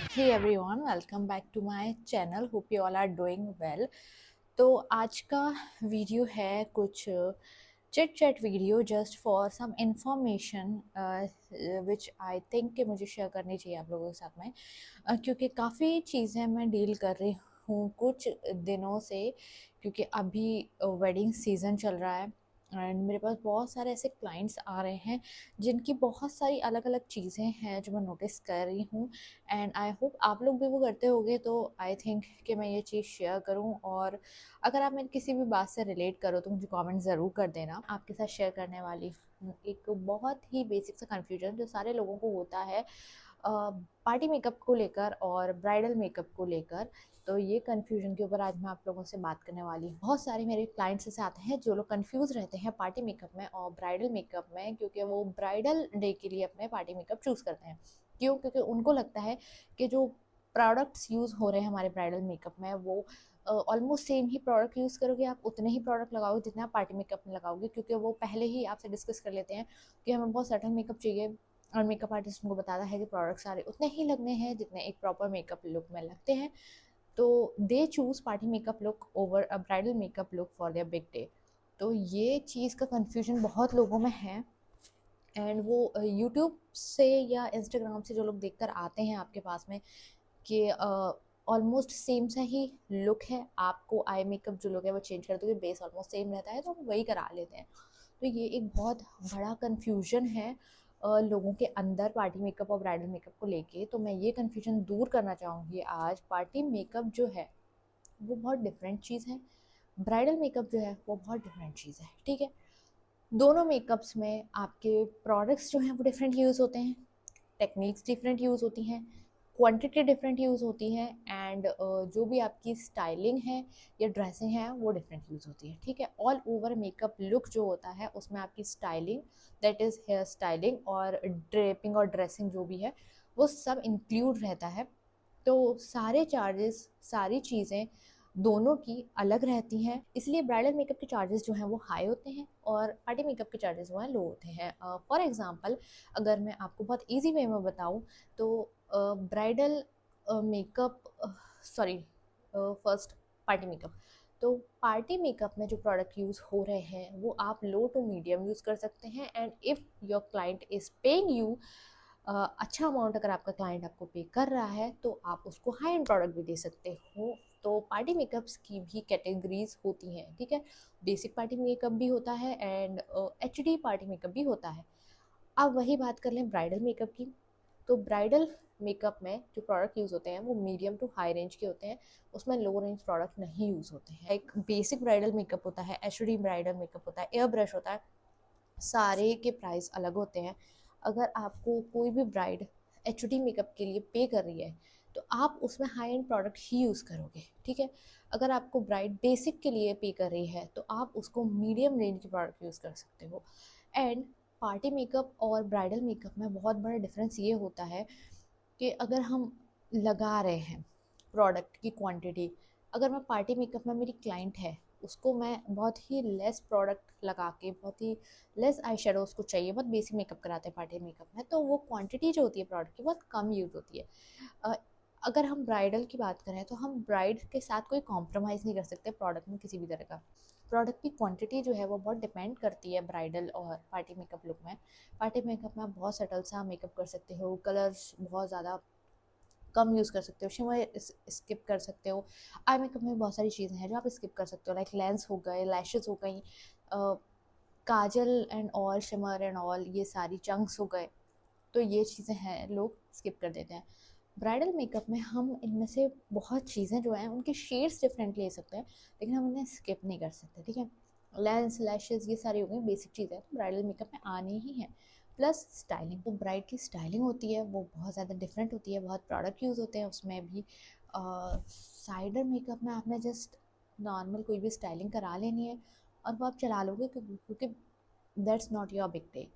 Hey everyone, welcome back to my channel. Hope you all are doing well. तो आज का video है कुछ chit chat video just for some information which I think कि मुझे share करनी चाहिए आप लोगों के साथ में, क्योंकि काफ़ी चीज़ें मैं डील कर रही हूँ कुछ दिनों से, क्योंकि अभी वेडिंग सीज़न चल रहा है एंड मेरे पास बहुत सारे ऐसे क्लाइंट्स आ रहे हैं जिनकी बहुत सारी अलग अलग चीज़ें हैं जो मैं नोटिस कर रही हूँ। एंड आई होप आप लोग भी वो करते होंगे, तो आई थिंक कि मैं ये चीज़ शेयर करूँ। और अगर आप मेरी किसी भी बात से रिलेट करो तो मुझे कमेंट ज़रूर कर देना। आपके साथ शेयर करने वाली हूँ एक बहुत ही बेसिक सा कन्फ्यूजन जो सारे लोगों को होता है पार्टी मेकअप को लेकर और ब्राइडल मेकअप को लेकर। तो ये कन्फ्यूजन के ऊपर आज मैं आप लोगों से बात करने वाली हूँ। बहुत सारे मेरे क्लाइंट्स ऐसे आते हैं जो लोग कंफ्यूज रहते हैं पार्टी मेकअप में और ब्राइडल मेकअप में, क्योंकि वो ब्राइडल डे के लिए अपने पार्टी मेकअप चूज़ करते हैं। क्यों? क्योंकि उनको लगता है कि जो प्रोडक्ट्स यूज़ हो रहे हैं हमारे ब्राइडल मेकअप में वो ऑलमोस्ट सेम ही प्रोडक्ट यूज़ करोगे, आप उतने ही प्रोडक्ट लगाओगे जितने आप पार्टी मेकअप में लगाओगे, क्योंकि वो पहले ही आपसे डिस्कस कर लेते हैं कि हमें बहुत सटल मेकअप चाहिए और मेकअप आर्टिस्ट उनको बताता है कि प्रोडक्ट सारे उतने ही लगने हैं जितने एक प्रॉपर मेकअप लुक में लगते हैं। तो they choose party makeup look over a bridal makeup look for their big day. तो ये चीज़ का कन्फ्यूजन बहुत लोगों में है। एंड वो यूट्यूब से या इंस्टाग्राम से जो लोग देखकर आते हैं आपके पास में कि ऑलमोस्ट सेम सा ही लुक है, आपको आई मेकअप जो लोग है वो चेंज कर दोगे, बेस ऑलमोस्ट सेम रहता है तो हम वही करा लेते हैं। तो ये एक बहुत बड़ा कन्फ्यूजन है लोगों के अंदर पार्टी मेकअप और ब्राइडल मेकअप को लेके। तो मैं ये कन्फ्यूजन दूर करना चाहूँगी आज। पार्टी मेकअप जो है वो बहुत डिफरेंट चीज़ है, ब्राइडल मेकअप जो है वो बहुत डिफरेंट चीज़ है, ठीक है। दोनों मेकअप्स में आपके प्रोडक्ट्स जो हैं वो डिफरेंट यूज़ होते हैं, टेक्निक्स डिफरेंट यूज़ होती हैं, क्वांटिटी डिफरेंट यूज़ होती हैं एंड जो भी आपकी स्टाइलिंग है या ड्रेसिंग है वो डिफरेंट यूज़ होती है, ठीक है। ऑल ओवर मेकअप लुक जो होता है उसमें आपकी styling, that is here styling और ड्रेपिंग और ड्रेसिंग जो भी है वो सब इंक्लूड रहता है। तो सारे चार्जेस, सारी चीज़ें दोनों की अलग रहती हैं, इसलिए ब्राइडल मेकअप के चार्जेस जो हैं वो हाई होते हैं और पार्टी मेकअप के चार्जेस जो हैं लो होते हैं। फॉर एग्जांपल, अगर मैं आपको बहुत इजी वे में बताऊं तो bridal makeup, sorry, first party makeup. तो पार्टी मेकअप में जो प्रोडक्ट यूज़ हो रहे हैं वो आप लो टू मीडियम यूज़ कर सकते हैं। And if your client is paying you अच्छा अमाउंट, अगर आपका क्लाइंट आपको पे कर रहा है तो आप उसको हाई एंड प्रोडक्ट भी दे सकते हो। तो पार्टी मेकअप्स की भी कैटेगरीज होती हैं, ठीक है। बेसिक पार्टी मेकअप भी होता है एंड एचडी पार्टी मेकअप भी होता है। अब वही बात कर लें ब्राइडल मेकअप की। तो ब्राइडल मेकअप में जो प्रोडक्ट यूज़ होते हैं वो मीडियम टू हाई रेंज के होते हैं, उसमें लो रेंज प्रोडक्ट नहीं यूज़ होते हैं। एक बेसिक ब्राइडल मेकअप होता है, एचडी ब्राइडल मेकअप होता है, एयर ब्रश होता है, सारे के प्राइस अलग होते हैं। अगर आपको कोई भी ब्राइड एचडी मेकअप के लिए पे कर रही है तो आप उसमें high and product he use करोगे, ठीक है। अगर आपको ब्राइड बेसिक के लिए पे कर रही है तो आप उसको मीडियम रेंज के प्रोडक्ट यूज़ कर सकते हो। एंड पार्टी मेकअप और ब्राइडल मेकअप में बहुत बड़ा डिफरेंस ये होता है कि अगर हम लगा रहे हैं प्रोडक्ट की क्वांटिटी, अगर मैं पार्टी मेकअप में, मेरी क्लाइंट है, उसको मैं बहुत ही लेस प्रोडक्ट लगा के, बहुत ही लेस आई शेडो उसको चाहिए, बहुत बेसिक मेकअप कराते हैं पार्टी मेकअप में, तो वो क्वांटिटी जो होती है प्रोडक्ट की बहुत कम यूज़ होती है। अ, अगर हम ब्राइडल की बात करें तो हम ब्राइड के साथ कोई कॉम्प्रोमाइज़ नहीं कर सकते प्रोडक्ट में किसी भी तरह का। प्रोडक्ट की क्वांटिटी जो है वो बहुत डिपेंड करती है ब्राइडल और पार्टी मेकअप लुक में। पार्टी मेकअप में आप बहुत सटल सा मेकअप कर सकते हो, कलर्स बहुत ज़्यादा कम यूज़ कर सकते हो, शिमर स्किप कर सकते हो। आई मेकअप में बहुत सारी चीज़ें हैं जो आप स्किप कर सकते हो, लाइक लेंस हो गए, लैशेज़ हो गई, काजल and all, shimmer and all, ये सारी चंक्स हो गए। तो ये चीज़ें हैं, लोग स्किप कर देते हैं। ब्राइडल मेकअप में हम इनमें से बहुत चीज़ें जो हैं उनके शेड्स डिफरेंट ले सकते हैं, लेकिन हम उन्हें स्किप नहीं कर सकते, ठीक है। लेंस, लैशेज़, ये सारी हो गई बेसिक चीज़ें, तो ब्राइडल मेकअप में आनी ही है। प्लस स्टाइलिंग, तो ब्राइड की स्टाइलिंग होती है वो बहुत ज़्यादा डिफरेंट होती है, बहुत प्रोडक्ट यूज़ होते हैं उसमें भी। साइडर मेकअप में आपने जस्ट नॉर्मल कोई भी स्टाइलिंग करा लेनी है और वो आप चला लोगे, क्योंकि that's not your big day.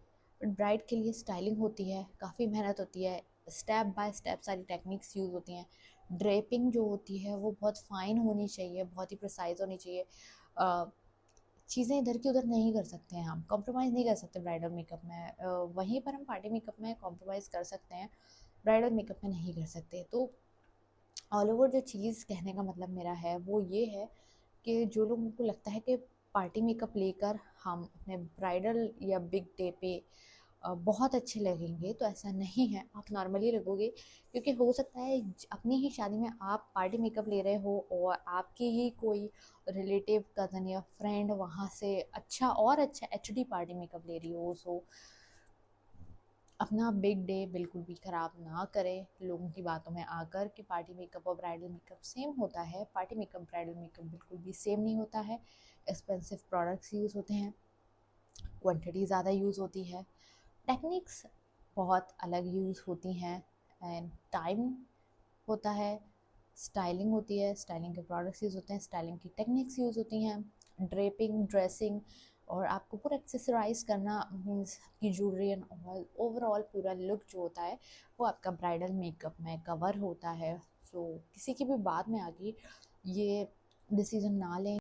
But bride के लिए स्टाइलिंग होती है, काफ़ी मेहनत होती है, स्टेप बाय स्टेप सारी टेक्निक्स यूज़ होती हैं। ड्रेपिंग जो होती है वो बहुत फाइन होनी चाहिए, बहुत ही प्रिसाइज होनी चाहिए। चीज़ें इधर की उधर नहीं कर सकते हैं, हम कॉम्प्रोमाइज़ नहीं कर सकते ब्राइडल मेकअप में। वहीं पर हम पार्टी मेकअप में कॉम्प्रोमाइज़ कर सकते हैं, ब्राइडल मेकअप में नहीं कर सकते। तो ऑल ओवर जो चीज़ कहने का मतलब मेरा है वो ये है कि जो लोगों को लगता है कि पार्टी मेकअप लेकर हम अपने ब्राइडल या बिग डे पे बहुत अच्छे लगेंगे, तो ऐसा नहीं है। आप नॉर्मली लगोगे, क्योंकि हो सकता है अपनी ही शादी में आप पार्टी मेकअप ले रहे हो और आपकी ही कोई रिलेटिव कज़न या फ्रेंड वहाँ से अच्छा और अच्छा एचडी पार्टी मेकअप ले रही हो। सो अपना बिग डे बिल्कुल भी ख़राब ना करें लोगों की बातों में आकर कि पार्टी मेकअप और ब्राइडल मेकअप सेम होता है। पार्टी मेकअप ब्राइडल मेकअप बिल्कुल भी सेम नहीं होता है। एक्सपेंसिव प्रोडक्ट्स यूज़ होते हैं, क्वांटिटी ज़्यादा यूज़ होती है, टेक्निक्स बहुत अलग यूज़ होती हैं, एंड टाइम होता है, स्टाइलिंग होती है, स्टाइलिंग के प्रोडक्ट्स यूज़ होते हैं, स्टाइलिंग की टेक्निक्स यूज़ होती हैं, ड्रेपिंग, ड्रेसिंग, और आपको पूरा एक्सेसराइज करना मीन्स की ज्वेलरी एंड ऑल ओवरऑल पूरा लुक जो होता है वो आपका ब्राइडल मेकअप में कवर होता है। सो किसी की भी बात में आके ये डिसीजन ना लें